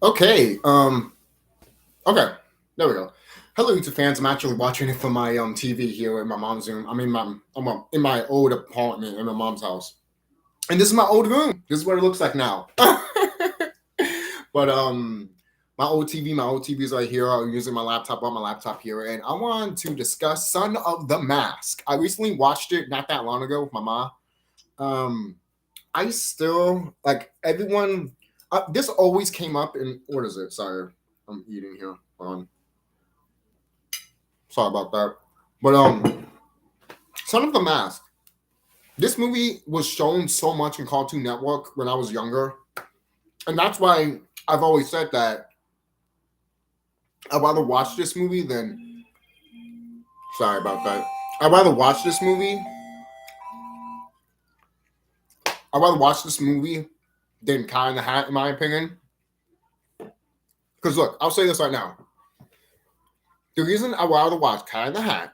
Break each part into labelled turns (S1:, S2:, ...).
S1: Okay. Okay. There we go. Hello, YouTube fans. I'm actually watching it from my TV here in my mom's room. I'm in my old apartment in my mom's house, and this is my old room. This is what it looks like now. But my old TV is right here. I'm using my laptop on my laptop here, and I want to discuss Son of the Mask. I recently watched it not that long ago with my mom. Um, I still like everyone. This always came up in what is it? Sorry, I'm eating here. Sorry about that. But Son of the Mask. This movie was shown so much in Cartoon Network when I was younger, and that's why I've always said that I'd rather watch this movie than. Sorry about that. I'd rather watch this movie. I'd rather watch this movie than Cat in the Hat, in my opinion. Because look, I'll say this right now. The reason I'd rather watch Cat in the Hat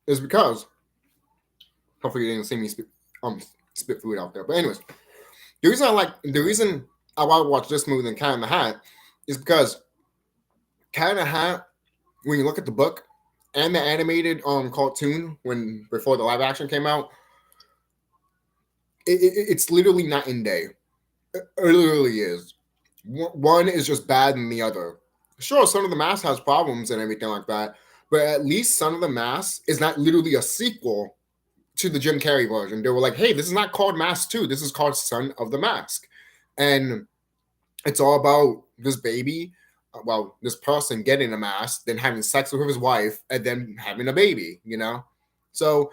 S1: is because hopefully you didn't see me spit food out there. But anyways, the reason I want to watch this movie than Cat in the Hat is because Cat in the Hat, when you look at the book and the animated cartoon before the live action came out, it's literally night and day. It literally is. One is just bad than the other. Sure, Son of the Mask has problems and everything like that, but at least Son of the Mask is not literally a sequel to the Jim Carrey version. They were like, hey, this is not called Mask 2. This is called Son of the Mask. And it's all about this baby, this person getting a mask, then having sex with his wife, and then having a baby, So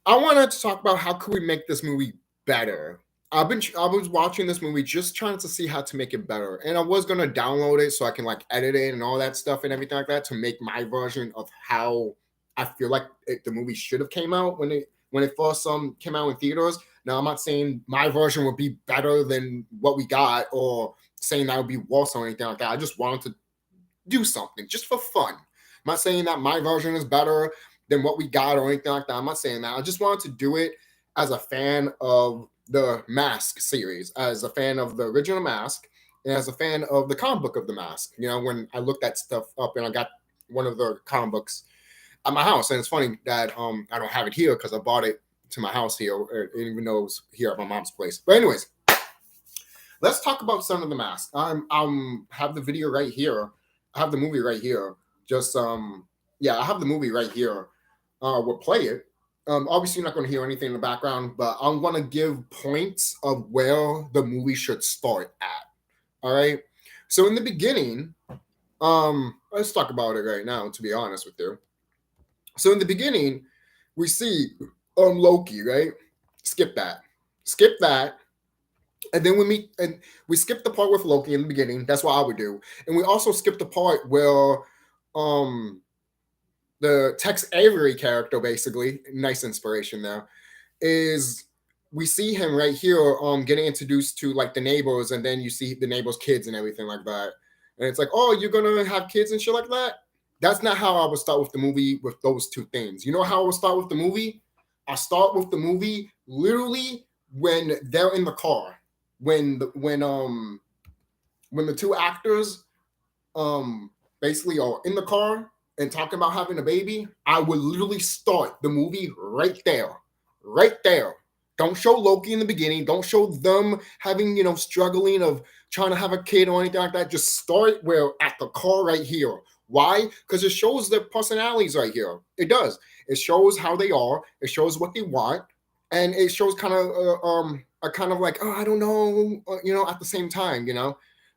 S1: I wanted to talk about how could we make this movie better. I was watching this movie just trying to see how to make it better, and I was gonna download it so I can edit it and all that stuff and everything like that to make my version of how I feel like the movie should have came out when it first came out in theaters. Now I'm not saying my version would be better than what we got or saying that would be worse or anything like that. I just wanted to do something just for fun. I'm not saying that my version is better than what we got or anything like that. I'm not saying that. I just wanted to do it as a fan of the Mask series, as a fan of the original Mask, and as a fan of the comic book of the Mask. When I looked that stuff up and I got one of the comic books at my house, and it's funny that I don't have it here because I bought it to my house here, even though it was here at my mom's place. But anyways, let's talk about Son of the Mask. Have the video right here. I have the movie right here. Just I have the movie right here. We'll play it. Obviously, you're not going to hear anything in the background, but I'm going to give points of where the movie should start at. All right. So in the beginning, let's talk about it right now. To be honest with you, so in the beginning, we see Loki. Right. Skip that, and then we skip the part with Loki in the beginning. That's what I would do, and we also skip the part where the Tex Avery character, basically, nice inspiration there, is we see him right here getting introduced to the neighbors, and then you see the neighbors' kids and everything like that. And it's like, oh, you're gonna have kids and shit like that? That's not how I would start with the movie with those two things. You know how I would start with the movie? I start with the movie literally when they're in the car. When the two actors basically are in the car and talking about having a baby, I would literally start the movie right there. Right there. Don't show Loki in the beginning. Don't show them having, struggling of trying to have a kid or anything like that. Just start at the car right here. Why? Because it shows their personalities right here. It does. It shows how they are. It shows what they want. And it shows kind of a kind of like, oh, I don't know, at the same time,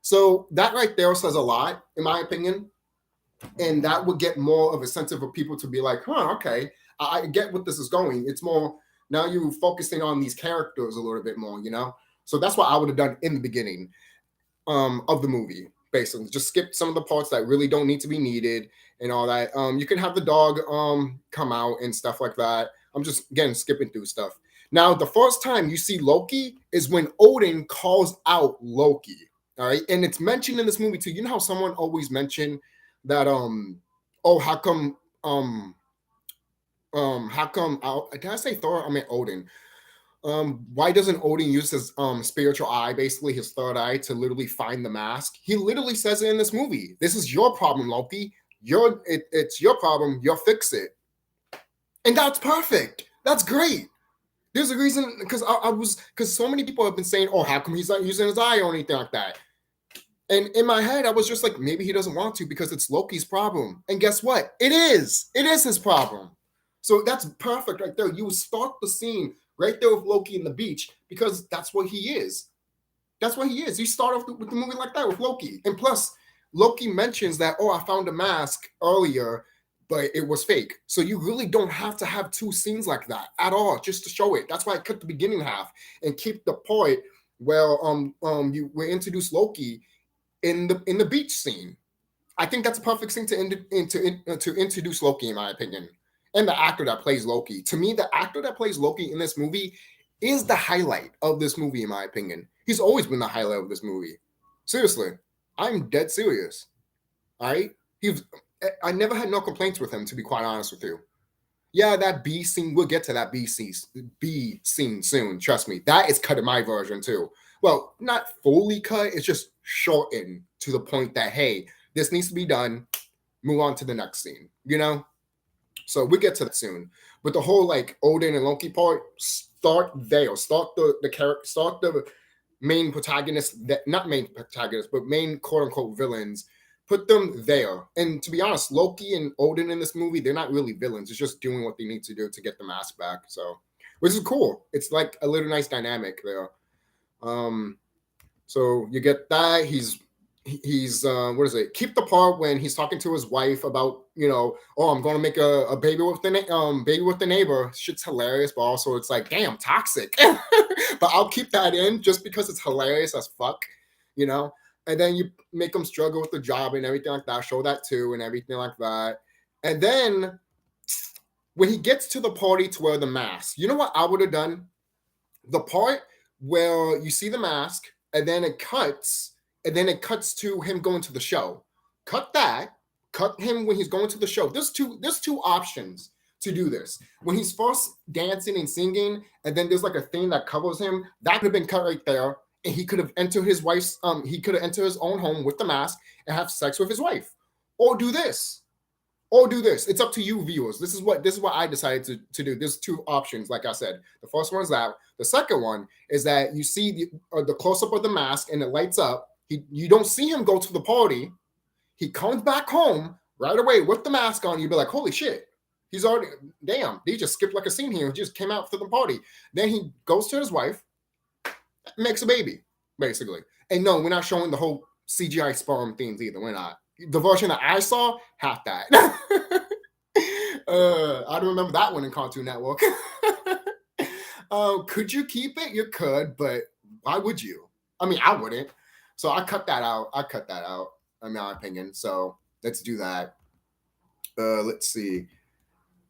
S1: So that right there says a lot, in my opinion. And that would get more of a sense of people to be like, huh, okay, I get what this is going. It's more now you're focusing on these characters a little bit more, So that's what I would have done in the beginning of the movie, basically. Just skip some of the parts that really don't need to be needed and all that. You can have the dog come out and stuff like that. I'm just, again, skipping through stuff. Now, the first time you see Loki is when Odin calls out Loki, all right? And it's mentioned in this movie, too. You know how someone always mentioned that how come did I say Thor? I meant Odin. Why doesn't Odin use his spiritual eye, basically his third eye, to literally find the mask? He literally says it in this movie. This is your problem, Loki. It's your problem. You'll fix it. And that's perfect. That's great. There's a reason, because because so many people have been saying, oh, how come he's not using his eye or anything like that? And in my head, I was just like, maybe he doesn't want to because it's Loki's problem. And guess what? It is. It is his problem. So that's perfect right there. You start the scene right there with Loki in the beach because that's what he is. That's what he is. You start off with the movie like that with Loki. And plus, Loki mentions that, oh, I found a mask earlier, but it was fake. So you really don't have to have two scenes like that at all, just to show it. That's why I cut the beginning half and keep the point where you will introduce Loki in the beach scene. I think that's a perfect scene to introduce Loki, in my opinion. And the actor that plays Loki. To me, the actor that plays Loki in this movie is the highlight of this movie, in my opinion. He's always been the highlight of this movie. Seriously. I'm dead serious. All right? I never had no complaints with him, to be quite honest with you. Yeah, that B scene, we'll get to that B scene soon. Trust me. That is cut in my version, too. Well, not fully cut. It's just shortened to the point that, hey, this needs to be done. Move on to the next scene, you know? So we get to that soon. But the whole like Odin and Loki part, start there. Start the main protagonist, not main protagonist, but main quote unquote villains. Put them there. And to be honest, Loki and Odin in this movie, they're not really villains. It's just doing what they need to do to get the mask back. So, which is cool. It's like a little nice dynamic there. So you get that. He's what is it? Keep the part when he's talking to his wife about, oh, I'm going to make a baby with the neighbor. Shit's hilarious, but also it's like, damn, toxic. But I'll keep that in just because it's hilarious as fuck, And then you make him struggle with the job and everything like that. Show that too and everything like that. And then when he gets to the party to wear the mask, you know what I would have done? The part where you see the mask and then it cuts to him going to the show. Cut that. Cut him when he's going to the show. There's two options to do this. When he's first dancing and singing, and then there's like a thing that covers him, that could have been cut right there. And he could have entered his wife's, he could have entered his own home with the mask and have sex with his wife. Or do this. It's up to you, viewers. This is what I decided to do. There's two options, like I said. The first one is that. The second one is that you see the close-up of the mask and it lights up. You don't see him go to the party. He comes back home right away with the mask on. You'd be like, holy shit. He's already, damn, they just skipped like a scene here. He just came out for the party. Then he goes to his wife, makes a baby, basically. And no, we're not showing the whole CGI sperm things either. We're not. The version that I saw had that. I don't remember that one in Cartoon Network. Could you keep it? You could, but why would you? I mean, I wouldn't. So I cut that out. In my opinion. So let's do that. Let's see.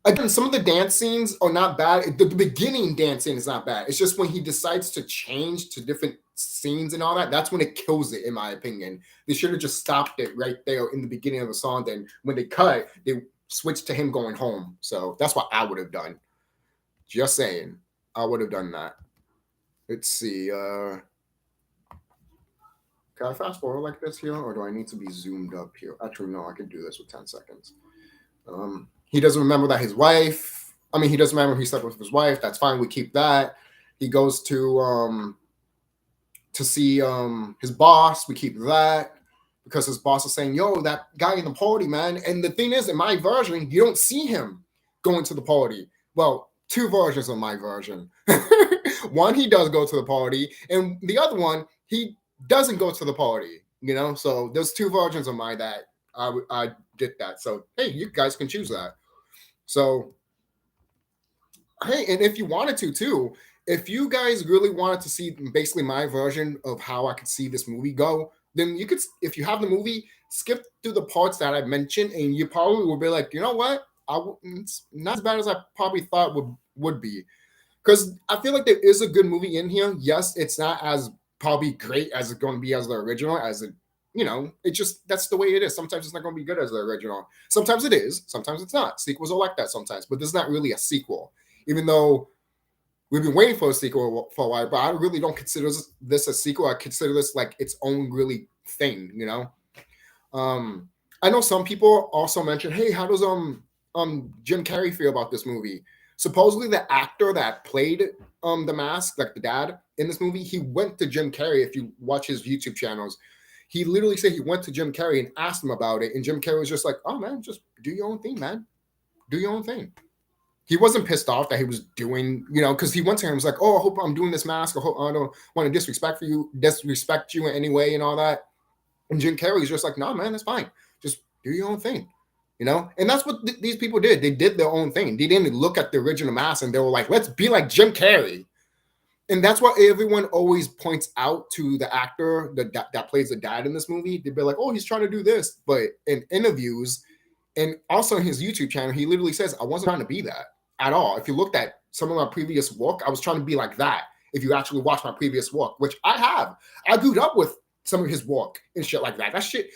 S1: Again, some of the dance scenes are not bad. The beginning dance scene is not bad. It's just when he decides to change to different scenes and all that, that's when it kills it, in my opinion. They should have just stopped it right there in the beginning of the song. Then when they cut, they switched to him going home. So that's what I would have done. Just saying. I would have done that. Let's see. Can I fast forward like this here, or do I need to be zoomed up here? Actually, no, I can do this with 10 seconds. He doesn't remember that his wife, he doesn't remember he slept with his wife. That's fine. We keep that. He goes to see his boss. We keep that because his boss is saying, yo, that guy in the party, man. And the thing is, in my version, you don't see him going to the party. Well, two versions of my version. One, he does go to the party, and the other one, he doesn't go to the party, So there's two versions of mine that I did that. So, hey, you guys can choose that. So, hey, and if you wanted to, too, if you guys really wanted to see basically my version of how I could see this movie go, then you could, if you have the movie, skip through the parts that I mentioned, and you probably will be like, you know what? It's not as bad as I probably thought would be. Because I feel like there is a good movie in here. Yes, it's not as probably great as it's going to be as the original, it just, that's the way it is. Sometimes it's not going to be good as the original. Sometimes it is. Sometimes it's not. Sequels are like that sometimes. But this is not really a sequel. Even though We've been waiting for a sequel for a while, but I really don't consider this a sequel. I consider this like its own really thing, you know. I know some people also mentioned, hey, how does Jim Carrey feel about this movie? Supposedly, the actor that played the mask, like the dad in this movie, he went to Jim Carrey. If you watch his YouTube channels, he literally said he went to Jim Carrey and asked him about it, and Jim Carrey was just like, "Oh man, just do your own thing, man. Do your own thing." He wasn't pissed off that he was doing, you know, because he went to him and was like, "Oh, I hope I'm doing this mask. I hope I don't want to disrespect you in any way and all that." And Jim Carrey's just like, "No, man, that's fine. Just do your own thing." You know, and that's what these people did. They did their own thing. They didn't look at the original mask and they were like, "Let's be like Jim Carrey." And that's what everyone always points out to the actor that plays the dad in this movie. They'd be like, "Oh, he's trying to do this," but in interviews and also in his YouTube channel, he literally says, "I wasn't trying to be that at all. If you looked at some of my previous work, I was trying to be like that. If you actually watch my previous work, which I have, I grew up with some of his work and shit like that. That shit,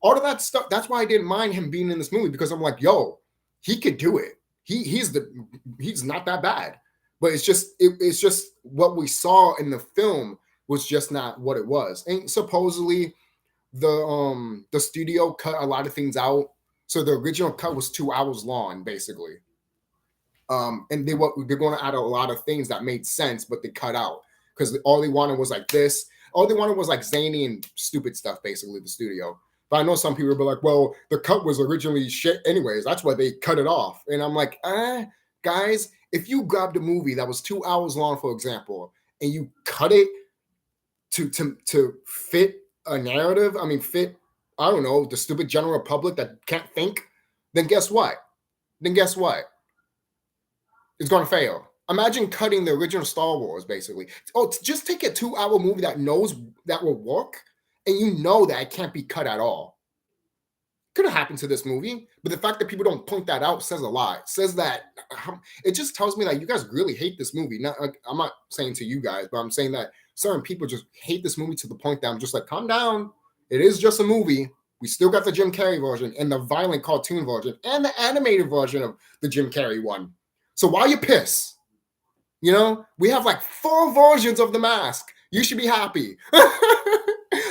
S1: all of that stuff. That's why I didn't mind him being in this movie, because I'm like, yo, he could do it. He's not that bad. But it's just what we saw in the film was just not what it was. And supposedly the studio cut a lot of things out. So the original cut was 2 hours long, basically. And they're going to add a lot of things that made sense, but they cut out because all they wanted was like this. All they wanted was like zany and stupid stuff, basically, the studio. But I know some people will be like, well, the cut was originally shit anyways. That's why they cut it off. And I'm like, guys, if you grabbed a movie that was 2 hours long, for example, and you cut it to fit a narrative, fit, I don't know, the stupid general public that can't think, then guess what? It's going to fail. Imagine cutting the original Star Wars, basically. Oh, just take a 2 hour movie that knows that will work, and you know that it can't be cut at all. Could have happened to this movie, but the fact that people don't point that out says a lot. It says that it just tells me that you guys really hate this movie. I'm not saying to you guys, but I'm saying that certain people just hate this movie to the point that I'm just like, calm down. It is just a movie. We still got the Jim Carrey version and the violent cartoon version and the animated version of the Jim Carrey one. So why you pissed? You know, we have like 4 versions of the mask. You should be happy.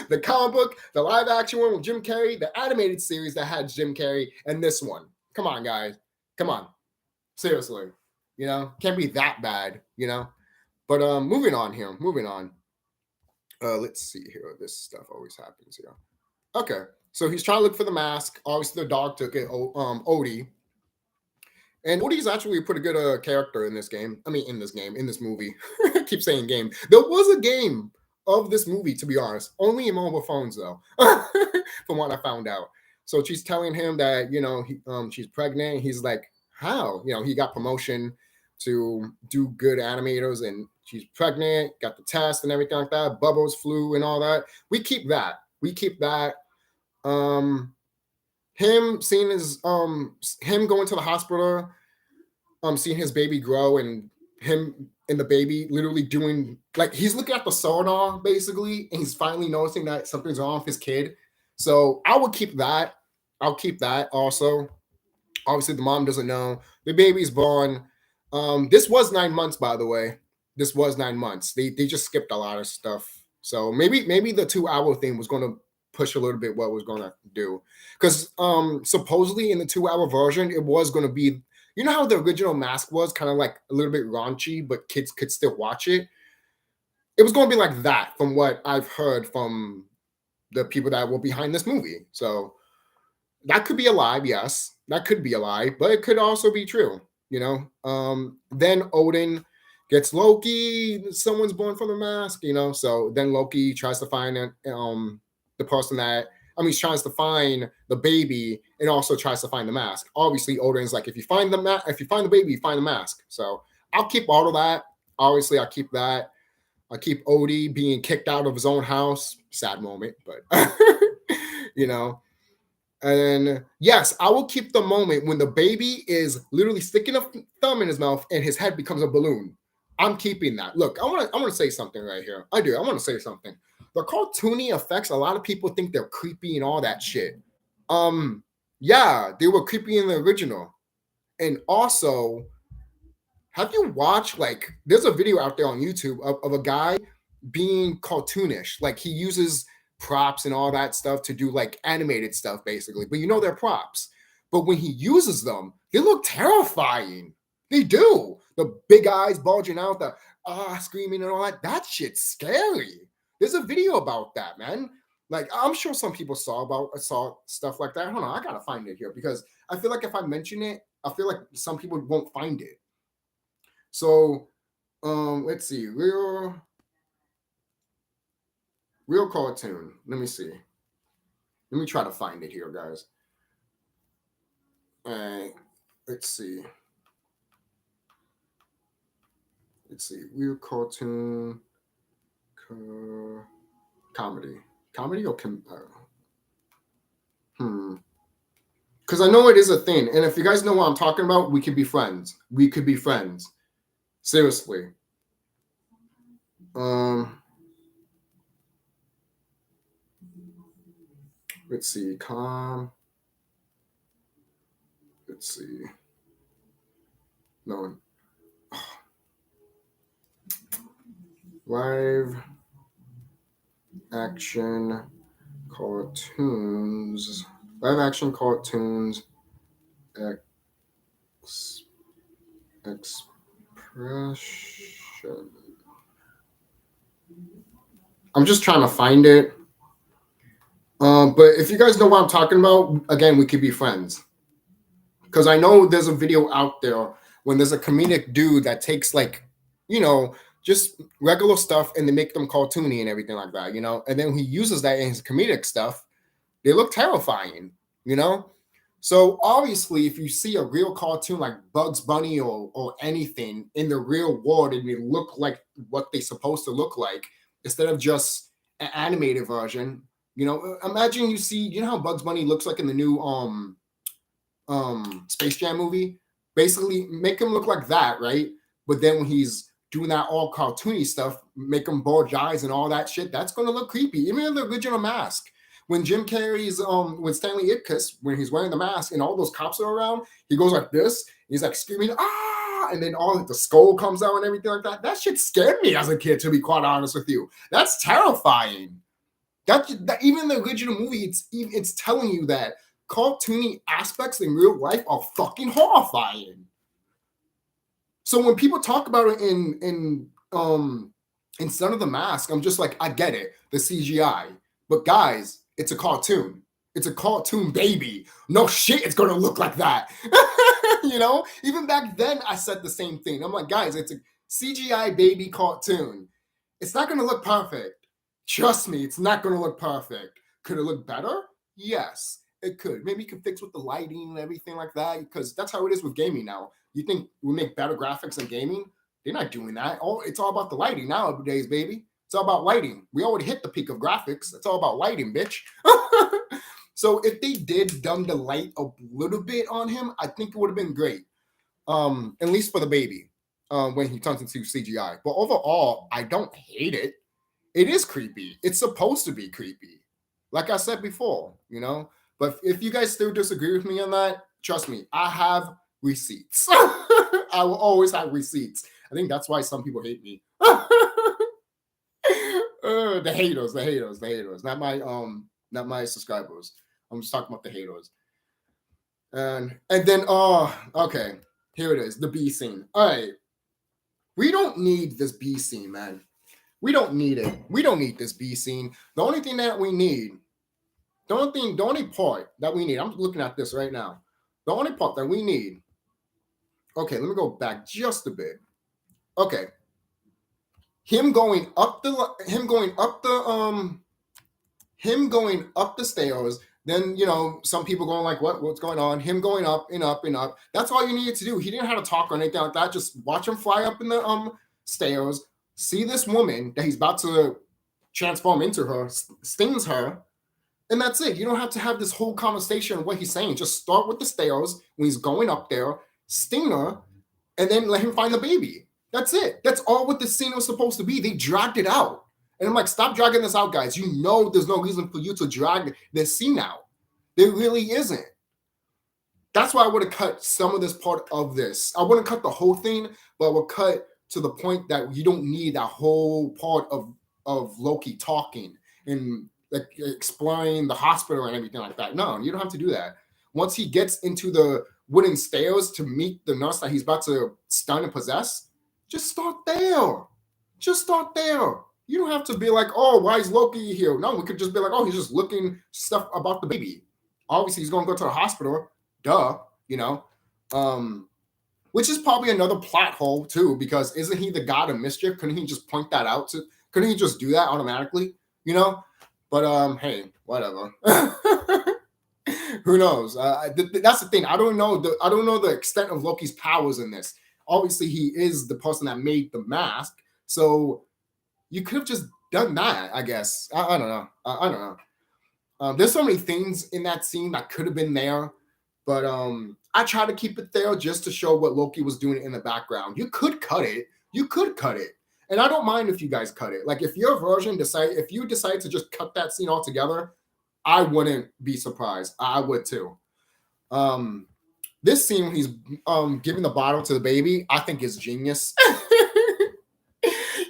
S1: The comic book, the live action one with Jim Carrey, the animated series that had Jim Carrey, and this one. Come on, guys. Come on. Seriously. You know, can't be that bad, you know. But moving on here. Let's see here. This stuff always happens here. Okay. So he's trying to look for the mask. Obviously, the dog took it, Odie. And Odie's actually a pretty good character in this game. In this movie. I keep saying game. There was a game of this movie, to be honest. Only in mobile phones, though, from what I found out. So she's telling him that, you know, she's pregnant. He's like, how? You know, he got promotion to do good animators, and she's pregnant, got the test and everything like that. Bubba's flu and all that. We keep that. Him seeing his him going to the hospital, seeing his baby grow, and him and the baby literally doing, like, he's looking at the sonar basically, and he's finally noticing that something's wrong with his kid. So I would keep that. I'll keep that also. Obviously, the mom doesn't know. The baby's born. This was 9 months, by the way. This was 9 months. They just skipped a lot of stuff. So maybe the 2 hour thing was going to push a little bit what it was going to do. Because supposedly in the 2 hour version, it was going to be, you know how the original mask was kind of like a little bit raunchy, but kids could still watch it? It was going to be like that from what I've heard from the people that were behind this movie. So that could be a lie, yes. That could be a lie, but it could also be true, you know? Then Odin gets Loki. Someone's born from the mask, you know? So then Loki tries to find the person that, he tries to find the baby and also tries to find the mask. Obviously, Odin's like, if you find the baby, you find the mask. So I'll keep all of that. Obviously, I'll keep that. I'll keep Odie being kicked out of his own house. Sad moment, but you know. And yes, I will keep the moment when the baby is literally sticking a thumb in his mouth and his head becomes a balloon. I'm keeping that. Look, I want to say something right here. I want to say something. The cartoony effects, a lot of people think they're creepy and all that shit. Yeah, they were creepy in the original. And also, have you watched, like, there's a video out there on YouTube of a guy being cartoonish. Like, he uses props and all that stuff to do like animated stuff, basically. But you know they're props. But when he uses them, they look terrifying. They do. The big eyes bulging out, the screaming and all that. That shit's scary. There's a video about that, man. Like, I'm sure some people saw stuff like that. Hold on, I gotta find it here because I feel like if I mention it, I feel like some people won't find it. So, let's see, real cartoon. Let me see. Let me try to find it here, guys. All right, let's see. Real cartoon, comedy or because I know it is a thing, and if you guys know what I'm talking about, we could be friends. We could be friends. Seriously. Let's see. Let's see. No. Live action cartoons. Expression. I'm just trying to find it. But if you guys know what I'm talking about, again, we could be friends. Because I know there's a video out there when there's a comedic dude that takes, like, you know, just regular stuff and they make them cartoony and everything like that, you know? And then he uses that in his comedic stuff. They look terrifying, you know? So obviously, if you see a real cartoon like Bugs Bunny or anything in the real world and they look like what they're supposed to look like, instead of just an animated version, you know, imagine you know how Bugs Bunny looks like in the new Space Jam movie? Basically, make him look like that, right? But then when he's doing that all cartoony stuff, make him bulge eyes and all that shit, that's going to look creepy. Even in the original Mask. When Jim Carrey's, when Stanley Ipkiss, when he's wearing the mask and all those cops are around, he goes like this, he's like screaming, and then all the skull comes out and everything like that. That shit scared me as a kid, to be quite honest with you. That's terrifying. That even the original movie, it's telling you that cartoony aspects in real life are fucking horrifying. So when people talk about it in Son of the Mask, I'm just like, I get it, the CGI. But guys, it's a cartoon. It's a cartoon baby. No shit, it's gonna look like that. You know? Even back then, I said the same thing. I'm like, guys, it's a CGI baby cartoon. It's not gonna look perfect. Trust me, it's not gonna look perfect. Could it look better? Yes, it could. Maybe you could fix with the lighting and everything like that, because that's how it is with gaming now. You think we make better graphics in gaming? They're not doing that. It's all about the lighting nowadays, baby. It's all about lighting. We already hit the peak of graphics. It's all about lighting, bitch. So if they did dumb the light a little bit on him, I think it would have been great. At least for the baby, when he turns into CGI. But overall, I don't hate it. It is creepy. It's supposed to be creepy. Like I said before, you know? But if you guys still disagree with me on that, trust me, I have receipts. I will always have receipts. I think that's why some people hate me. The haters, not my subscribers. I'm just talking about the haters. And then okay, here it is, the B scene. All right, we don't need this B scene, man. We don't need it. We don't need this B scene. The only thing that we need, the only part that we need, I'm looking at this right now. The only part that we need. Okay, let me go back just a bit. Okay. Him going up the stairs. Then, you know, some people going like, what's going on? Him going up and up and up. That's all you needed to do. He didn't have to talk or anything like that. Just watch him fly up in the stairs. See this woman that he's about to transform into her, stings her, and that's it. You don't have to have this whole conversation of what he's saying. Just start with the stairs when he's going up there, sting her, and then let him find the baby. That's it. That's all what the scene was supposed to be. They dragged it out. And I'm like, stop dragging this out, guys. You know there's no reason for you to drag this scene out. There really isn't. That's why I would have cut some of this part of this. I wouldn't cut the whole thing, but I would cut to the point that you don't need that whole part of Loki talking and like exploring the hospital and everything like that. No, you don't have to do that. Once he gets into the wooden stairs to meet the nurse that he's about to stun and possess, just start there. Just start there. You don't have to be like, oh, why is Loki here? No, we could just be like, oh, he's just looking stuff about the baby. Obviously, he's going to go to the hospital. Duh, you know. Which is probably another plot hole too, because isn't he the god of mischief? Couldn't he just point that out to? Couldn't he just do that automatically? You know. But hey, whatever. Who knows? That's the thing. I don't know the extent of Loki's powers in this. Obviously, he is the person that made the mask, so you could have just done that. I guess. I don't know. I don't know. There's so many things in that scene that could have been there, but I try to keep it there just to show what Loki was doing in the background. You could cut it. And I don't mind if you guys cut it. Like if your version if you decide to just cut that scene altogether, I wouldn't be surprised. I would too. This scene when he's giving the bottle to the baby, I think is genius.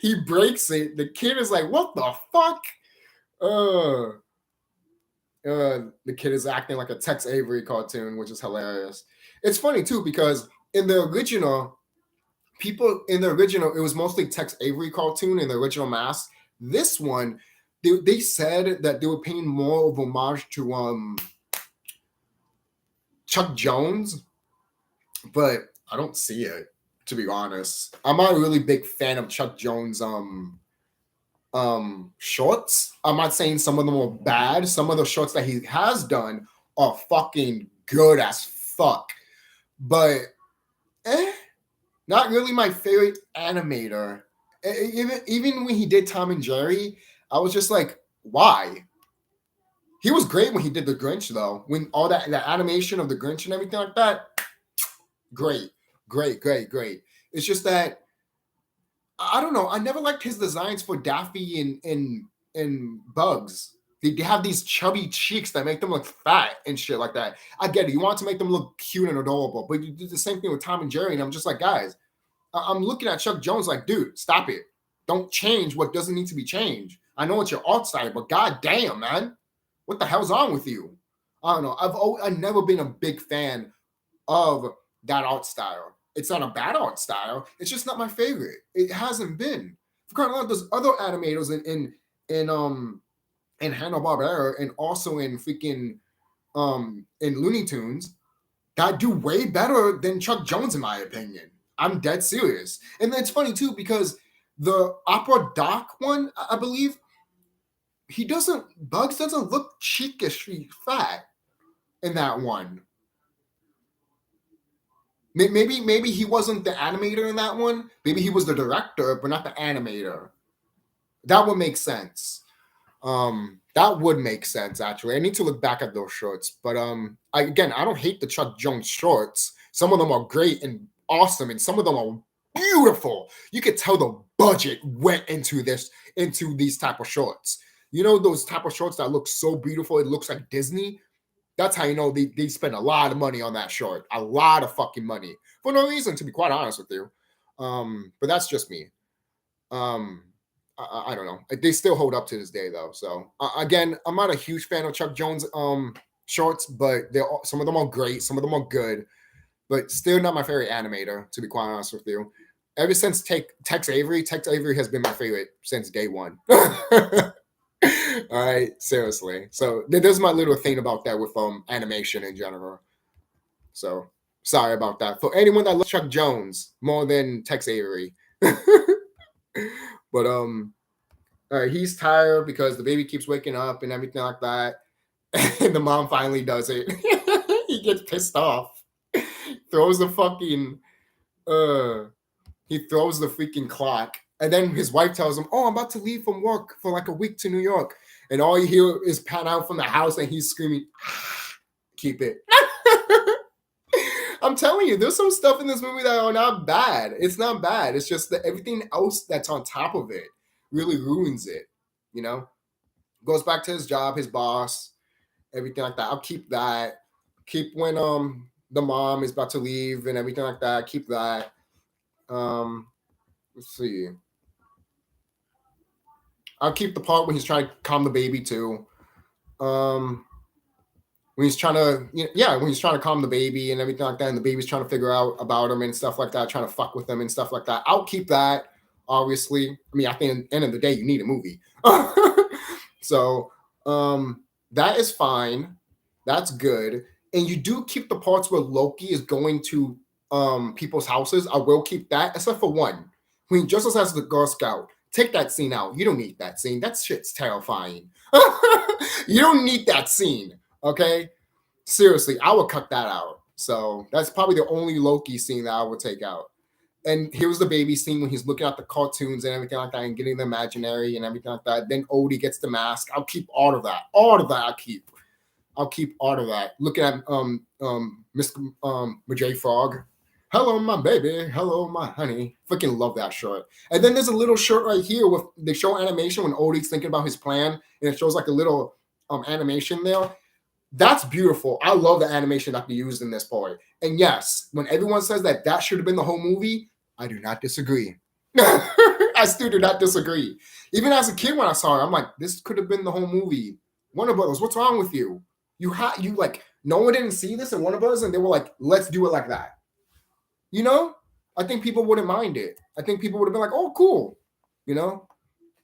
S1: He breaks it. The kid is like, "What the fuck?" The kid is acting like a Tex Avery cartoon, which is hilarious. It's funny too because in the original, it was mostly Tex Avery cartoon in the original mask. This one, they said that they were paying more of homage to Chuck Jones, but I don't see it, to be honest. I'm not a really big fan of Chuck Jones shorts. I'm not saying some of them are bad. Some of the shorts that he has done are fucking good as fuck. But not really my favorite animator. Even when he did Tom and Jerry, I was just like, why? He was great when he did the Grinch, though. When all that animation of the Grinch and everything like that, great. It's just that I don't know. I never liked his designs for Daffy and Bugs. They have these chubby cheeks that make them look fat and shit like that. I get it. You want to make them look cute and adorable, but you do the same thing with Tom and Jerry. And I'm just like, guys, I'm looking at Chuck Jones like, dude, stop it. Don't change what doesn't need to be changed. I know it's your art style, but goddamn, man, what the hell's wrong with you? I don't know. I've never been a big fan of that art style. It's not a bad art style. It's just not my favorite. It hasn't been. For crying out loud, there's other animators in Hanna-Barbera and also in freaking in Looney Tunes that do way better than Chuck Jones, in my opinion. I'm dead serious. And then it's funny too because the Opera Doc one, I believe, Bugs doesn't look cheekishly fat in that one. Maybe he wasn't the animator in that one. Maybe he was the director, but not the animator. That would make sense. That would make sense, actually. I need to look back at those shorts. But I don't hate the Chuck Jones shorts. Some of them are great and awesome, and some of them are beautiful. You could tell the budget went into these type of shorts. You know those type of shorts that look so beautiful, it looks like Disney? That's how you know they spend a lot of money on that short. A lot of fucking money. For no reason, to be quite honest with you. But that's just me. I don't know. They still hold up to this day, though. So, again, I'm not a huge fan of Chuck Jones shorts, but some of them are great. Some of them are good. But still not my favorite animator, to be quite honest with you. Ever since Tex Avery has been my favorite since day one. All right, seriously. So there's my little thing about that with animation in general. So sorry about that. For anyone that loves Chuck Jones more than Tex Avery. But all right, he's tired because the baby keeps waking up and everything like that. And the mom finally does it. He gets pissed off. Throws the fucking he throws the freaking clock. And then his wife tells him, "Oh, I'm about to leave from work for like a week to New York." And all you hear is pan out from the house and he's screaming, "Keep it." I'm telling you, there's some stuff in this movie that are not bad. It's not bad. It's just that everything else that's on top of it really ruins it. You know? Goes back to his job, his boss, everything like that. I'll keep that. Keep when the mom is about to leave and everything like that. Keep that. Let's see. I'll keep the part when he's trying to calm the baby too. When he's trying to, when he's trying to calm the baby and everything like that, and the baby's trying to figure out about him and stuff like that, trying to fuck with him and stuff like that. I'll keep that. Obviously, I mean, at the end of the day, you need a movie, so that is fine. That's good. And you do keep the parts where Loki is going to people's houses. I will keep that, except for one. When Justice as the Girl Scout, take that scene out. You don't need that scene. That shit's terrifying. You don't need that scene. Okay? Seriously, I would cut that out. So that's probably the only Loki scene that I would take out. And here's the baby scene when he's looking at the cartoons and everything like that and getting the imaginary and everything like that. Then Odie gets the mask. I'll keep all of that. All of that I'll keep all of that. Looking at Mr. J Frog. Hello, my baby. Hello, my honey. Freaking love that shirt. And then there's a little shirt right here with they show animation when Odie's thinking about his plan, and it shows like a little animation there. That's beautiful. I love the animation that they used in this part. And yes, when everyone says that that should have been the whole movie, I do not disagree. I still do not disagree. Even as a kid, when I saw it, I'm like, this could have been the whole movie. Warner Brothers, what's wrong with you? You like, no one didn't see this in Warner Brothers, and they were like, let's do it like that. You know, I think people wouldn't mind it. I think people would have been like, oh, cool. You know,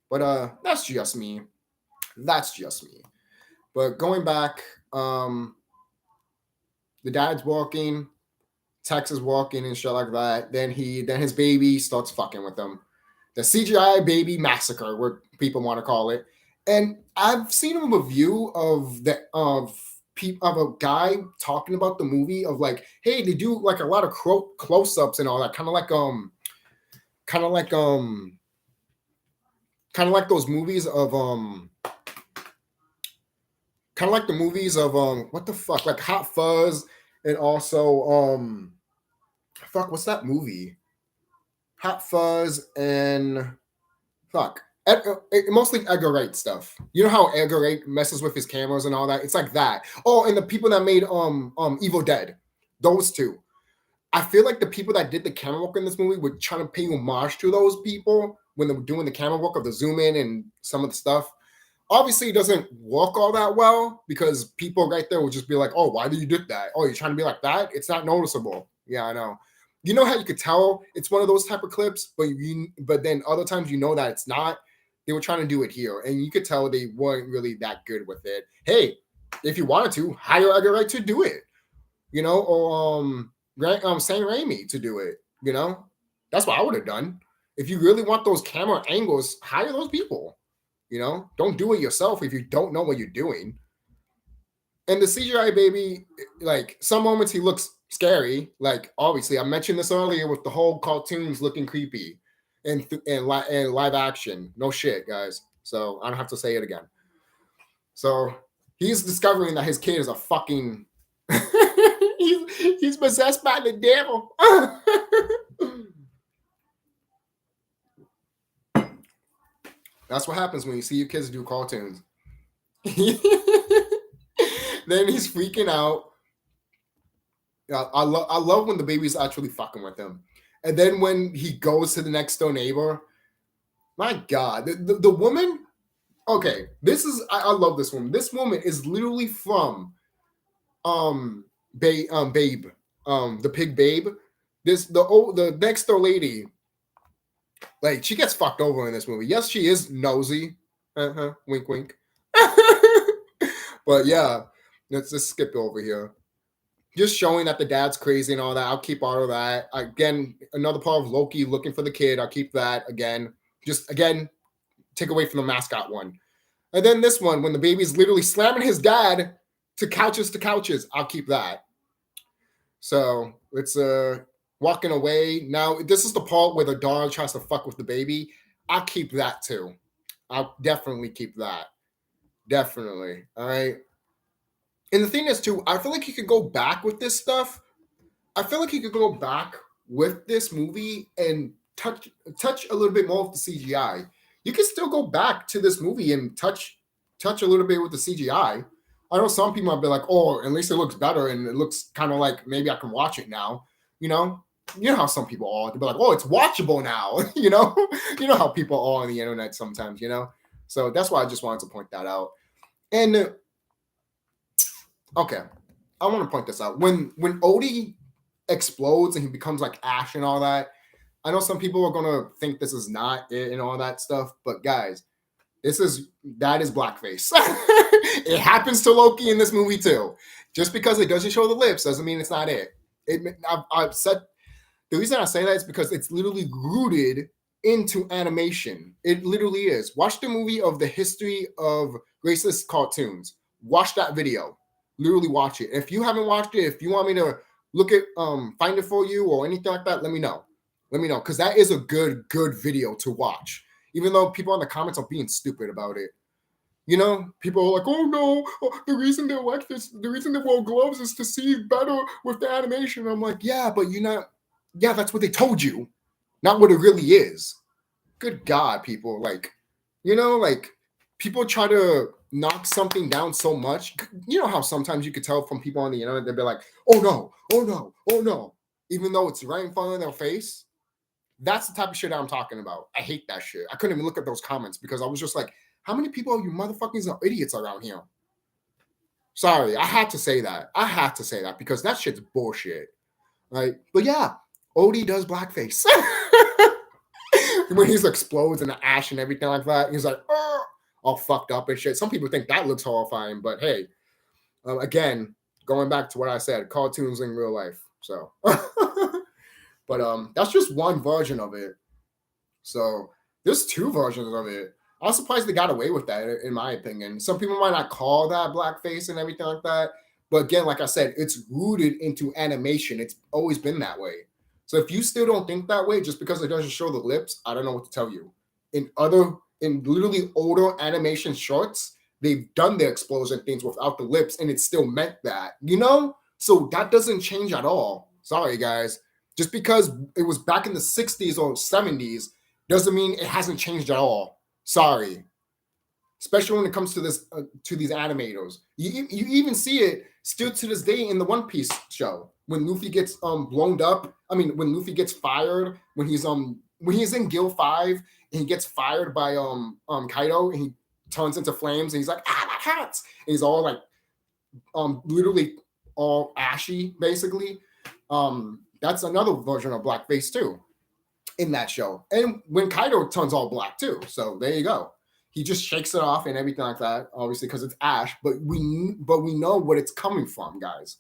S1: but that's just me. That's just me. But going back, the dad's walking, Tex is walking and shit like that. Then his baby starts fucking with him. The CGI baby massacre, what people want to call it. And I've seen a review of a guy talking about the movie of like, hey, they do like a lot of close-ups and all that, kind of like those movies of kind of like the movies of what the fuck, like Hot Fuzz, and also what's that movie? Hot Fuzz and mostly Edgar Wright stuff. You know how Edgar Wright messes with his cameras and all that? It's like that. Oh, and the people that made Evil Dead, those two. I feel like the people that did the camera work in this movie were trying to pay homage to those people when they were doing the camera work of the zoom in and some of the stuff. Obviously, it doesn't work all that well because people right there will just be like, oh, why did you do that? Oh, you're trying to be like that? It's not noticeable. Yeah, I know. You know how you could tell it's one of those type of clips, but then other times you know that it's not. They were trying to do it here, and you could tell they weren't really that good with it. Hey, if you wanted to, hire Edgar Wright to do it, you know, or Sam Raimi to do it, you know. That's what I would have done. If you really want those camera angles, hire those people. You know, don't do it yourself if you don't know what you're doing. And the CGI baby, like some moments he looks scary. Like obviously, I mentioned this earlier with the whole cartoons looking creepy and live action. No shit, guys. So I don't have to say it again. So he's discovering that his kid is a fucking. he's possessed by the devil. That's what happens when you see your kids do cartoons. Then he's freaking out. I love when the baby's actually fucking with him. And then when he goes to the next door neighbor, my God, the woman. Okay, I love this woman. This woman is literally from Babe, the pig Babe. The next door lady. Like, she gets fucked over in this movie. Yes, she is nosy. Wink, wink. But yeah, let's just skip over here. Just showing that the dad's crazy and all that. I'll keep all of that. Again, another part of Loki looking for the kid. I'll keep that again. Just, again, take away from the mascot one. And then this one, when the baby's literally slamming his dad to couches. I'll keep that. So, it's walking away. Now, this is the part where the dog tries to fuck with the baby. I'll keep that too. I'll definitely keep that. Definitely. All right. And the thing is too, I feel like you could go back with this stuff. I feel like you could go back with this movie and touch a little bit more with the CGI. You can still go back to this movie and touch a little bit with the CGI. I know some people might be like, oh, at least it looks better and it looks kind of like maybe I can watch it now. You know how some people are. They'll be like, oh, it's watchable now. you know how people are on the internet sometimes. So that's why I just wanted to point that out. And okay, I want to point this out. When Odie explodes and he becomes like ash and all that, I know some people are gonna think this is not it and all that stuff, but guys, that is blackface. It happens to Loki in this movie too. Just because it doesn't show the lips doesn't mean it's not it. I've said the reason I say that is because it's literally rooted into animation. It literally is. Watch the movie of the history of racist cartoons. Watch that video. Literally watch it. If you haven't watched it, if you want me to look at find it for you or anything like that, let me know. Because that is a good video to watch. Even though people in the comments are being stupid about it. People are like, oh no, the reason they're like this, the reason they wear gloves is to see better with the animation. I'm like, yeah, but that's what they told you, not what it really is. Good God, people. People try to knock something down so much. You know how sometimes you could tell from people on the internet, they'll be like, oh no, oh no, oh no, even though it's right in front of their face. That's the type of shit I'm talking about. I hate that shit. I couldn't even look at those comments because I was just like, how many people are you motherfuckers are idiots around here? Sorry, I had to say that. Because that shit's bullshit. Right? But yeah, Odie does blackface. When he explodes in the ash and everything like that, he's like, oh, all fucked up and shit. Some people think that looks horrifying, but hey, again, going back to what I said, cartoons in real life. So, but that's just one version of it. So there's two versions of it. I was surprised they got away with that, in my opinion. Some people might not call that blackface and everything like that. But again, like I said, it's rooted into animation. It's always been that way. So if you still don't think that way, just because it doesn't show the lips, I don't know what to tell you. In literally older animation shorts, they've done the explosion things without the lips, and it still meant that, So that doesn't change at all. Sorry, guys. Just because it was back in the 60s or 70s doesn't mean it hasn't changed at all. Sorry. Especially when it comes to this to these animators. You even see it still to this day in the One Piece show. When Luffy gets blown up, when Luffy gets fired, when he's in Guild 5 and he gets fired by Kaido and he turns into flames and he's like, my hats. And he's all like literally all ashy, basically. That's another version of blackface too in that show. And when Kaido turns all black too. So there you go. He just shakes it off and everything like that, obviously, because it's ash, but we know what it's coming from, guys.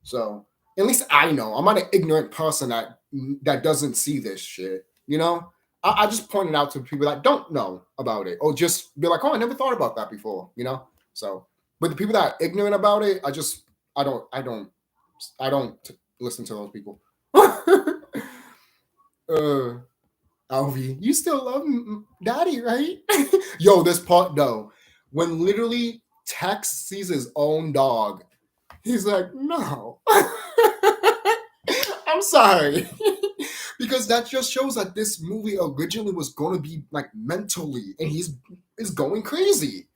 S1: So at least I know. I'm not an ignorant person that doesn't see this shit. I just pointed out to people that don't know about it, or just be like, oh, I never thought about that before. So, but the people that are ignorant about it, I don't listen to those people. Alvy, you still love Daddy, right? Yo, this part though, when literally Tex sees his own dog, he's like, no. I'm sorry. Because that just shows that this movie originally was going to be like mentally, and he's going crazy.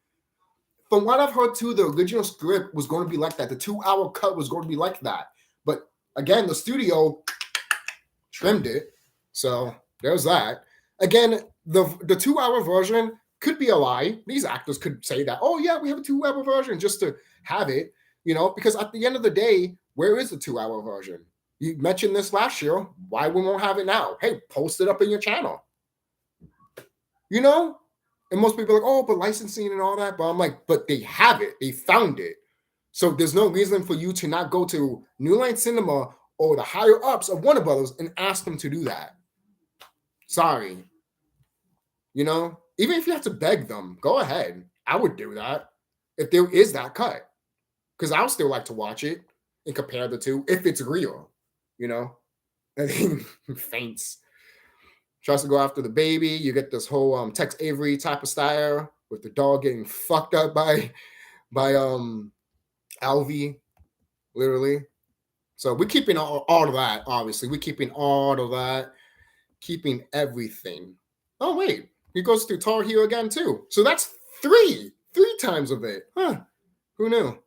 S1: From what I've heard too, the original script was going to be like that. The 2-hour cut was going to be like that. But again, the studio trimmed it. So there's that. Again, the 2-hour version could be a lie. These actors could say that, oh yeah, we have a 2-hour version just to have it, because at the end of the day, where is the 2-hour version? You mentioned this last year. Why we won't have it now? Hey, post it up in your channel. And most people are like, oh, but licensing and all that. But I'm like, but they have it. They found it. So there's no reason for you to not go to New Line Cinema or the higher ups of Warner Brothers and ask them to do that. Sorry. Even if you have to beg them, go ahead. I would do that if there is that cut. Because I would still like to watch it and compare the two if it's real, And then faints. Tries to go after the baby. You get this whole Tex Avery type of style with the dog getting fucked up by Alvy, literally. So we're keeping all of that, obviously. We're keeping all of that, keeping everything. Oh, wait. He goes through Tar Heel again, too. So that's three times of it. Huh. Who knew?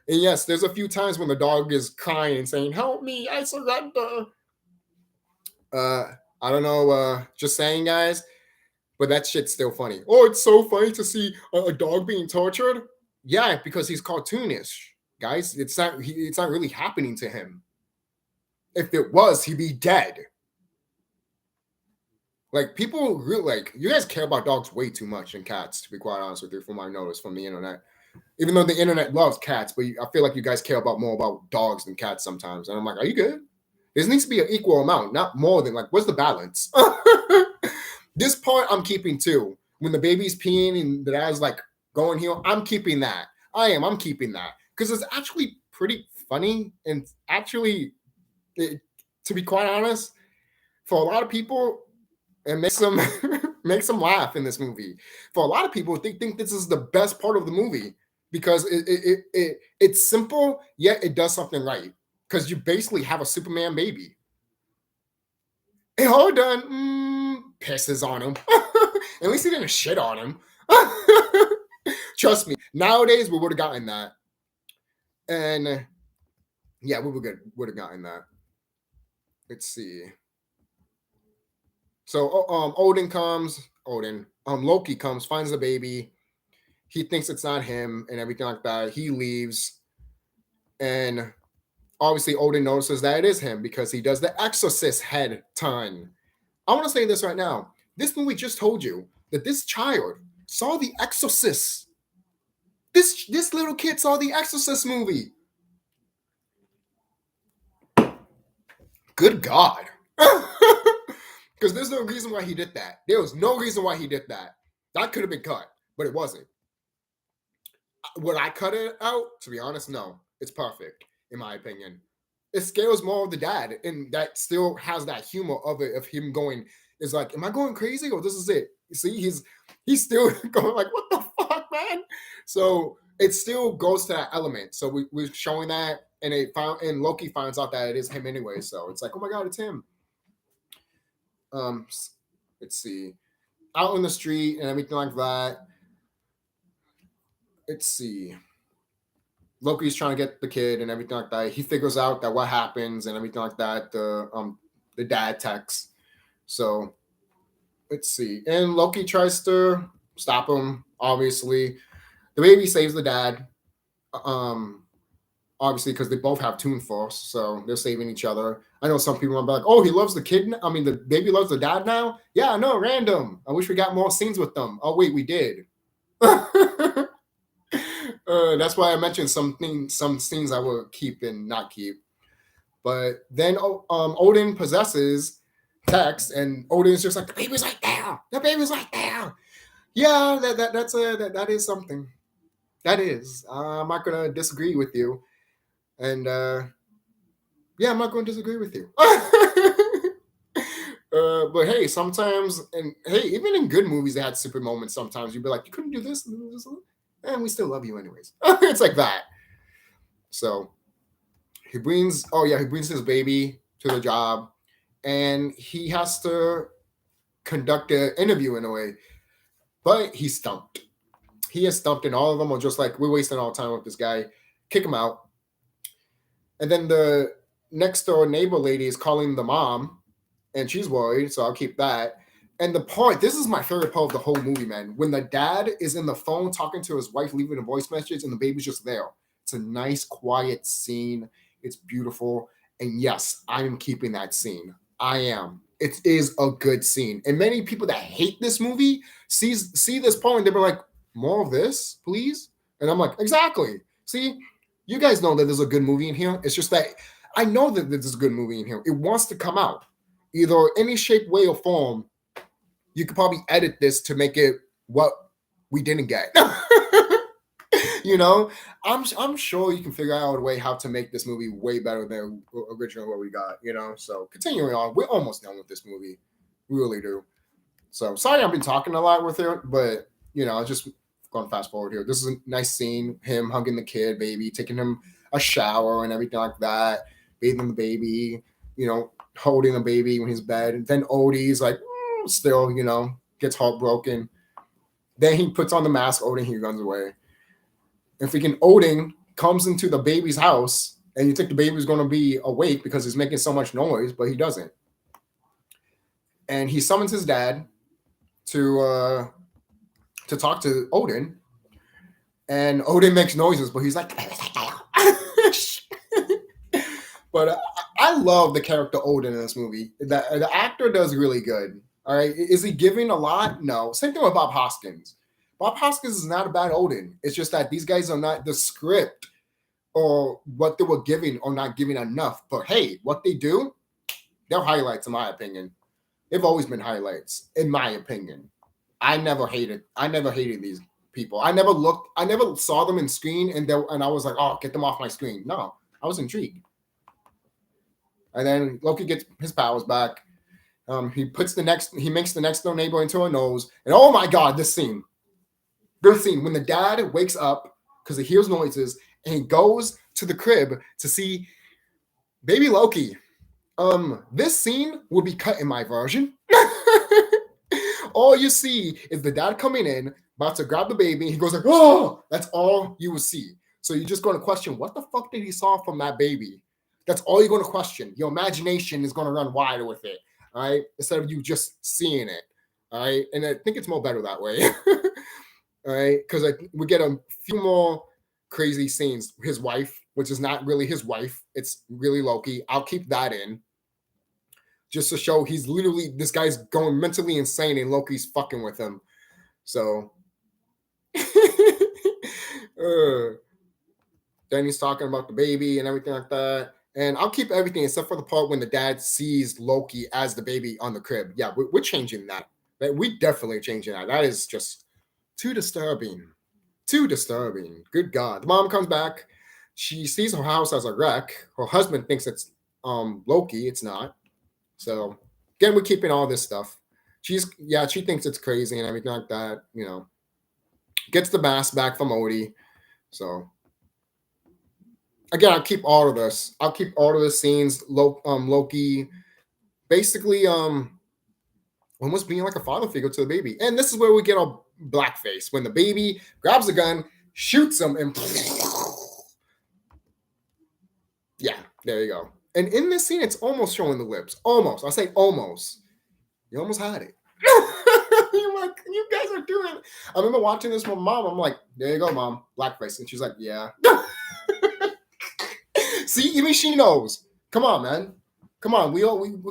S1: And yes, there's a few times when the dog is crying and saying, "Help me, I surrender." I don't know, just saying, guys, but that shit's still funny. Oh, it's so funny to see a dog being tortured. Yeah, because he's cartoonish, guys. It's not really happening to him. If it was, he'd be dead. Like, people really, like, you guys care about dogs way too much and cats, to be quite honest with you, from what I noticed from the internet. Even though the internet loves cats, but I feel like you guys care more about dogs than cats sometimes. And I'm like, are you good? There needs to be an equal amount, not more than, like, what's the balance? This part I'm keeping too. When the baby's peeing and the dad's like going here, I'm keeping that. I'm keeping that. Because it's actually pretty funny. And actually, to be quite honest, for a lot of people, it makes them makes them laugh in this movie. For a lot of people, they think this is the best part of the movie because it's simple, yet it does something right. Because you basically have a Superman baby. And all done pisses on him. At least he didn't shit on him. Trust me. Nowadays, we would have gotten that. And yeah, we would have gotten that. Let's see. So Loki comes, finds the baby. He thinks it's not him and everything like that. He leaves. And obviously Odin notices that it is him because he does the exorcist head turn. I want to say this right now. This movie just told you that this child saw the Exorcist. This little kid saw the Exorcist movie. Good God. Because there's no reason why he did that. There was no reason why he did that. That could have been cut, but it wasn't. Would I cut it out? To be honest, no. It's perfect, in my opinion. It scares more of the dad, and that still has that humor of it, of him going, is like, am I going crazy or this is it? You see, he's still going like, what the fuck, man? So it still goes to that element. So we're showing that, and Loki finds out that it is him anyway. So it's like, oh my God, it's him. Let's see. Out in the street and everything like that. Let's see. Loki's trying to get the kid and everything like that. He figures out that what happens and everything like that. The dad texts. So let's see. And Loki tries to stop him, obviously. The baby saves the dad. Obviously, because they both have Toon Force, so they're saving each other. I know some people are like, oh, he loves the kid. The baby loves the dad now? Yeah, no, random. I wish we got more scenes with them. Oh, wait, we did. That's why I mentioned some scenes I will keep and not keep. But then Odin possesses Tex, and Odin's just like, the baby's right there. The baby's right there. Yeah, that is something. That is. I'm not gonna disagree with you. And yeah, I'm not going to disagree with you. But hey, sometimes, and hey, even in good movies, they had super moments. Sometimes you'd be like, you couldn't do this, and we still love you anyways. It's like that. So he brings his baby to the job, and he has to conduct an interview in a way, but he's stumped. He is stumped, and all of them are just like, we're wasting all time with this guy. Kick him out. And then the next door neighbor lady is calling the mom, and she's worried, so I'll keep that. And this is my favorite part of the whole movie, man. When the dad is in the phone talking to his wife, leaving a voice message, and the baby's just there. It's a nice, quiet scene. It's beautiful. And yes, I am keeping that scene. I am. It is a good scene. And many people that hate this movie see this part and they're like, more of this, please? And I'm like, exactly. See? You guys know that there's a good movie in here. It's just that I know that there's a good movie in here. It wants to come out. Either any shape, way, or form, you could probably edit this to make it what we didn't get. You know? I'm sure you can figure out a way how to make this movie way better than originally what we got, you know? So continuing on, we're almost done with this movie. We really do. So sorry I've been talking a lot with it, but, you know, I just going fast forward here. This is a nice scene. Him hugging the kid, baby, taking him a shower and everything like that, bathing the baby, you know, holding the baby when he's bed. And then Odie's like, still, you know, gets heartbroken. Then he puts on the mask, Odin, he runs away. And freaking Odin comes into the baby's house, and you think the baby's going to be awake because he's making so much noise, but he doesn't. And he summons his dad to talk to Odin, and Odin makes noises, but he's like, but I love the character Odin in this movie. The actor does really good. All right, is he giving a lot? No. Same thing with Bob Hoskins. Bob Hoskins is not a bad Odin. It's just that these guys are not the script or what they were giving or not giving enough. But hey, what they do, they're highlights in my opinion. They've always been highlights in my opinion. I never hated these people. I never saw them in screen and I was like, oh, get them off my screen. No, I was intrigued. And then Loki gets his powers back. He makes the next door neighbor into a nose. And oh my God, this scene when the dad wakes up because he hears noises and he goes to the crib to see baby Loki. This scene will be cut in my version. All you see is the dad coming in, about to grab the baby. He goes like, oh, that's all you will see. So you're just going to question, what the fuck did he saw from that baby? That's all you're going to question. Your imagination is going to run wider with it, all right? Instead of you just seeing it, all right? And I think it's more better that way, all right? Because we get a few more crazy scenes. His wife, which is not really his wife. It's really Loki. I'll keep that in. Just to show this guy's going mentally insane and Loki's fucking with him. So then he's talking about the baby and everything like that. And I'll keep everything except for the part when the dad sees Loki as the baby on the crib. Yeah, we're changing that. We definitely changing that. That is just too disturbing. Too disturbing. Good God. The mom comes back. She sees her house as a wreck. Her husband thinks it's Loki. It's not. So again, we're keeping all this stuff. She thinks it's crazy and everything like that. You know, gets the mask back from Odie. So again, I'll keep all of this. I'll keep all of the scenes. Loki, basically, almost being like a father figure to the baby. And this is where we get a blackface when the baby grabs a gun, shoots him, and yeah, there you go. And in this scene, it's almost showing the lips. Almost. I say almost. You almost had it. You're like, you guys are doing it. I remember watching this with Mom. I'm like, there you go, Mom. Blackface. And she's like, yeah. See, even she knows. Come on, man. Come on. We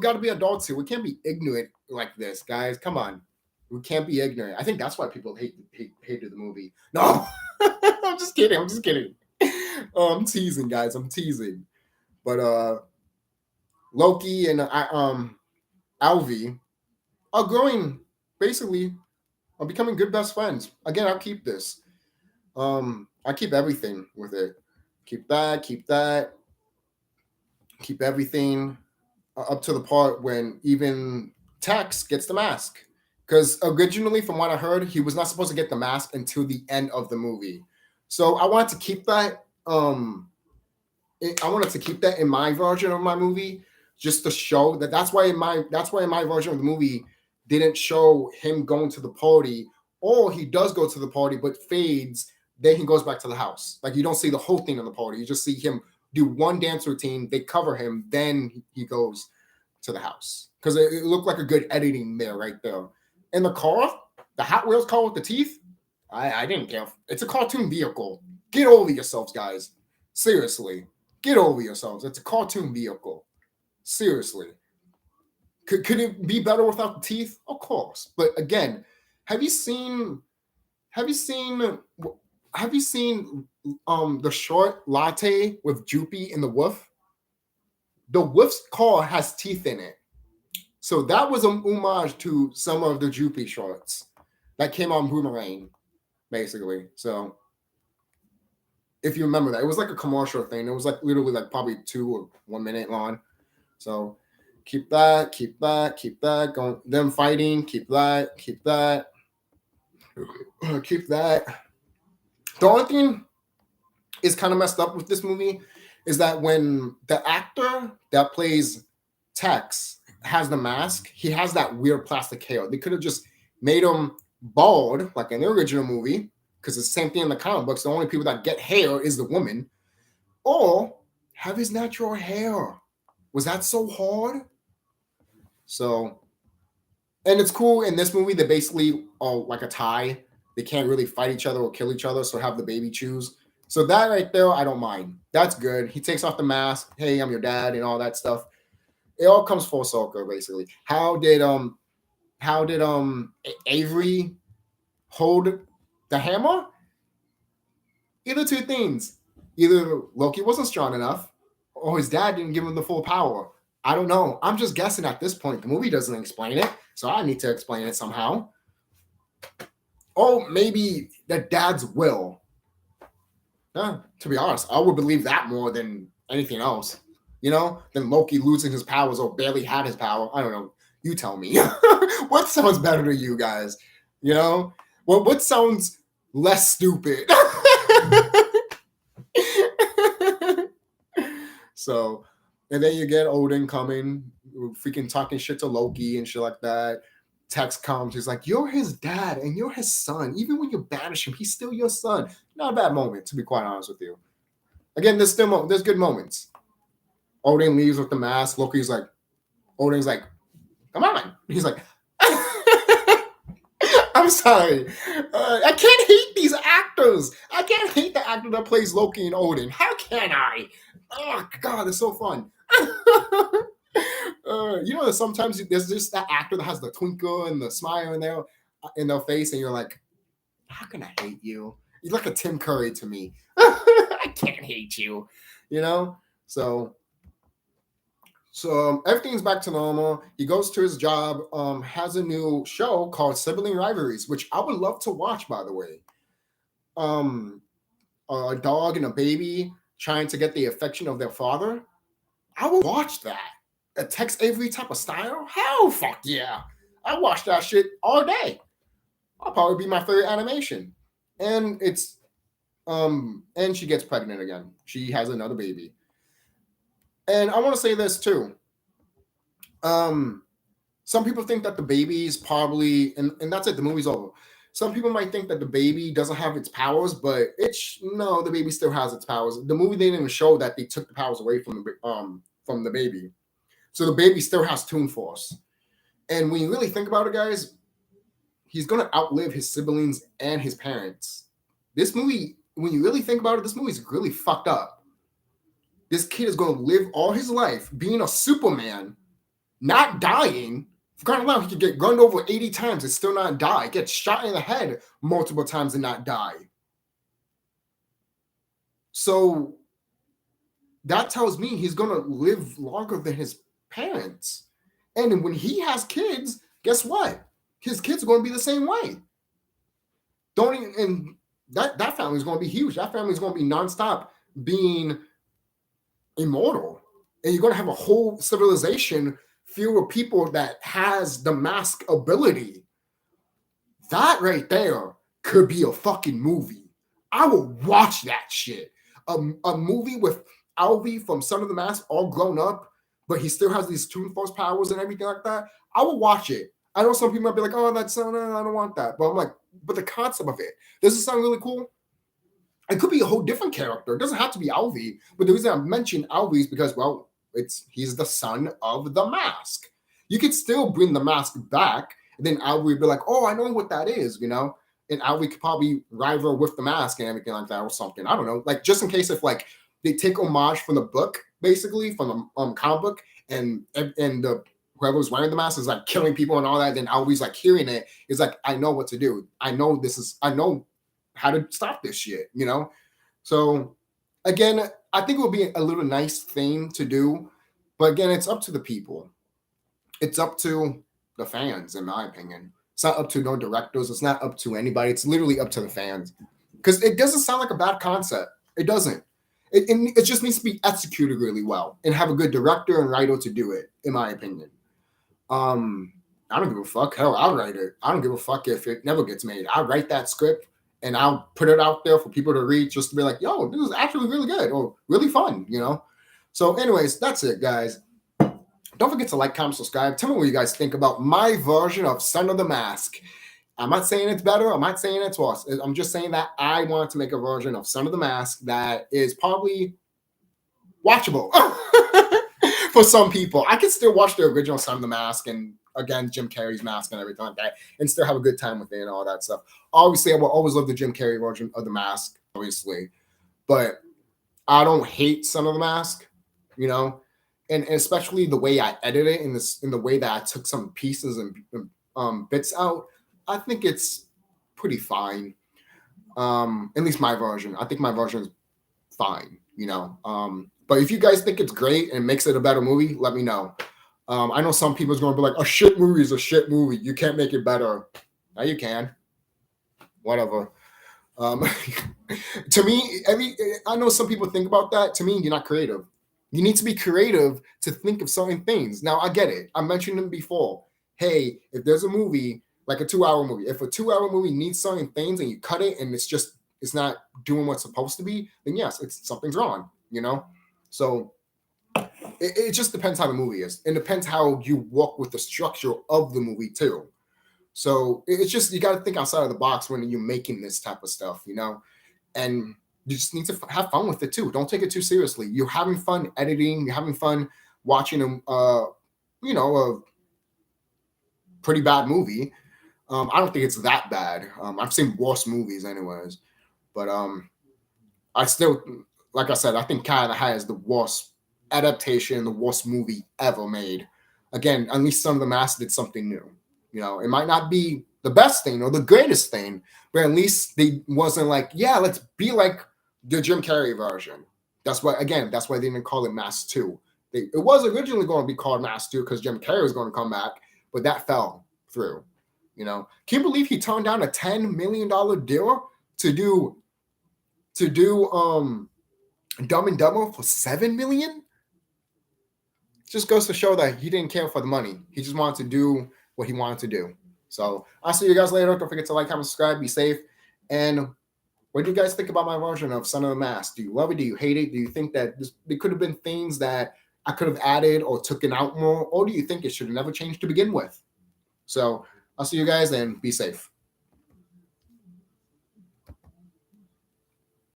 S1: got to be adults here. We can't be ignorant like this, guys. Come on. We can't be ignorant. I think that's why people hated the movie. No. I'm just kidding. Oh, I'm teasing, guys. I'm teasing. But Loki and Alvi are growing, basically, are becoming good best friends. Again, I'll keep this. I keep everything with it. Keep that. Keep everything up to the part when even Tex gets the mask. Because originally, from what I heard, he was not supposed to get the mask until the end of the movie. So I wanted to keep that. I wanted to keep that in my version of my movie, just to show that that's why in my version of the movie didn't show him going to the party, or he does go to the party but fades, then he goes back to the house. Like you don't see the whole thing in the party. You just see him do one dance routine, they cover him, then he goes to the house. Because it looked like a good editing there, right there. And the car, the Hot Wheels car with the teeth, I didn't care. It's a cartoon vehicle. Get over yourselves, guys. Seriously. Get over yourselves. It's a cartoon vehicle. Seriously. Could it be better without the teeth? Of course. But again, have you seen the short latte with Joopy and the Wolf? The Wolf's car has teeth in it. So that was an homage to some of the Joopy shorts that came on Boomerang, basically. So if you remember that, it was like a commercial thing. It was like literally like probably 2 or 1 minute long. So keep that going. Them fighting, keep that. Keep that. The only thing is kind of messed up with this movie is that when the actor that plays Tex has the mask, he has that weird plastic hair. They could have just made him bald, like in the original movie, because it's the same thing in the comic books. The only people that get hair is the woman, or have his natural hair. Was that so hard? So, and it's cool in this movie. They basically are like a tie. They can't really fight each other or kill each other, so have the baby choose. So that right there, I don't mind. That's good. He takes off the mask. Hey, I'm your dad, and all that stuff. It all comes full circle, basically. How did Avery hold the hammer? Either two things. Either Loki wasn't strong enough, or his dad didn't give him the full power. I don't know. I'm just guessing at this point. The movie doesn't explain it, so I need to explain it somehow. Or maybe the dad's will. To be honest, I would believe that more than anything else. Than Loki losing his powers or barely had his power. I don't know. You tell me. What sounds better to you guys? What sounds less stupid? So, and then you get Odin coming, freaking talking shit to Loki and shit like that. Text comes, he's like, "You're his dad and you're his son. Even when you banish him, he's still your son." Not a bad moment, to be quite honest with you. Again, there's good moments. Odin leaves with the mask. Odin's like, "Come on." He's like, "I'm sorry. I can't hate these actors. I can't hate the actor that plays Loki and Odin. How can I? Oh, God, it's so fun." Sometimes there's just that actor that has the twinkle and the smile in their face, and you're like, "How can I hate you?" You're like a Tim Curry to me. I can't hate you, So everything's back to normal. He goes to his job, has a new show called Sibling Rivalries, which I would love to watch, by the way. A dog and a baby trying to get the affection of their father. I would watch that. A Tex Avery type of style? Hell, fuck yeah. I watch that shit all day. I'll probably be my favorite animation. And it's and she gets pregnant again. She has another baby. And I want to say this too. Some people think that the baby is probably, and that's it, the movie's over. Some people might think that the baby doesn't have its powers, but no, the baby still has its powers. The movie didn't even show that they took the powers away from the baby. So the baby still has Toon Force. And when you really think about it, guys, he's going to outlive his siblings and his parents. This movie, when you really think about it, this movie's really fucked up. This kid is going to live all his life being a Superman, not dying. For crying out loud, he could get gunned over 80 times and still not die. Get shot in the head multiple times and not die. So that tells me he's going to live longer than his parents. And when he has kids, guess what? His kids are going to be the same way. And that family is going to be huge. That family is going to be nonstop being immortal. And you're going to have a whole civilization filled with people that has the mask ability. That right there could be a fucking movie. I will watch that shit. A movie with Alvy from Son of the Mask all grown up, but he still has these Toon Force powers and everything like that. I will watch it. I know some people might be like, "Oh, that's no, I don't want that." But I'm like, but the concept of it, does it sound really cool? It could be a whole different character. It doesn't have to be Alvy. But the reason I mentioned Alvy is because, well, he's the son of the mask. You could still bring the mask back, and then Alvy would be like, "Oh, I know what that is," And Alvy could probably rival with the mask and everything like that or something. I don't know. Like, just in case if like they take homage from the book, basically from the comic book, and the whoever's wearing the mask is like killing people and all that, then Alvy's like hearing it, is like, "I know what to do. I know how to stop this shit," So again, I think it would be a little nice thing to do, but again, it's up to the people. It's up to the fans, in my opinion. It's not up to no directors. It's not up to anybody. It's literally up to the fans, because it doesn't sound like a bad concept. It doesn't. It just needs to be executed really well and have a good director and writer to do it, in my opinion. I don't give a fuck. Hell, I'll write it. I don't give a fuck if it never gets made. I'll write that script and I'll put it out there for people to read, just to be like, "Yo, this is actually really good," or really fun, So anyways, that's it, guys. Don't forget to like, comment, subscribe. Tell me what you guys think about my version of Son of the Mask. I'm not saying it's better. I'm not saying it's worse. I'm just saying that I want to make a version of Son of the Mask that is probably watchable for some people. I can still watch the original Son of the Mask and again Jim Carrey's mask and everything like that, and still have a good time with it and all that stuff. Obviously, I will always love the Jim Carrey version of the mask, obviously, but I don't hate Son of the Mask, you know, and especially the way I edited it in the way that I took some pieces and bits out. I think it's pretty fine. At least my version. I think my version is fine, you know. But if you guys think it's great and makes it a better movie, let me know. I know some people's going to be like, a shit movie is a shit movie. You can't make it better. Now you can. Whatever. To me, I know some people think about that. To me, you're not creative. You need to be creative to think of certain things. Now, I get it. I mentioned them before. Hey, if there's a movie, like a 2-hour movie, if a 2-hour movie needs certain things and you cut it and it's not doing what's supposed to be, then yes, something's wrong, you know? So it just depends how the movie is. It depends how you walk with the structure of the movie too. So it's just, you got to think outside of the box when you're making this type of stuff, you know? And you just need to have fun with it too. Don't take it too seriously. You're having fun editing. You're having fun watching a pretty bad movie. I don't think it's that bad. I've seen worse movies anyways. But I still, like I said, I think Canada has the worst adaptation, the worst movie ever made. Again, at least Son of the Mask did something new. You know, it might not be the best thing or the greatest thing, but at least they wasn't like, yeah, let's be like the Jim Carrey version. That's why they didn't call it Mask 2. It was originally going to be called Mask 2 because Jim Carrey was going to come back, but that fell through. You know, can you believe he turned down a $10 million deal to do Dumb and Dumber for $7 million? Just goes to show that he didn't care for the money. He just wanted to do what he wanted to do. So I'll see you guys later. Don't forget to like, comment, subscribe, be safe. And what do you guys think about my version of Son of the Mask? Do you love it? Do you hate it? Do you think that there could have been things that I could have added or taken out more? Or do you think it should have never changed to begin with? So I'll see you guys and be safe.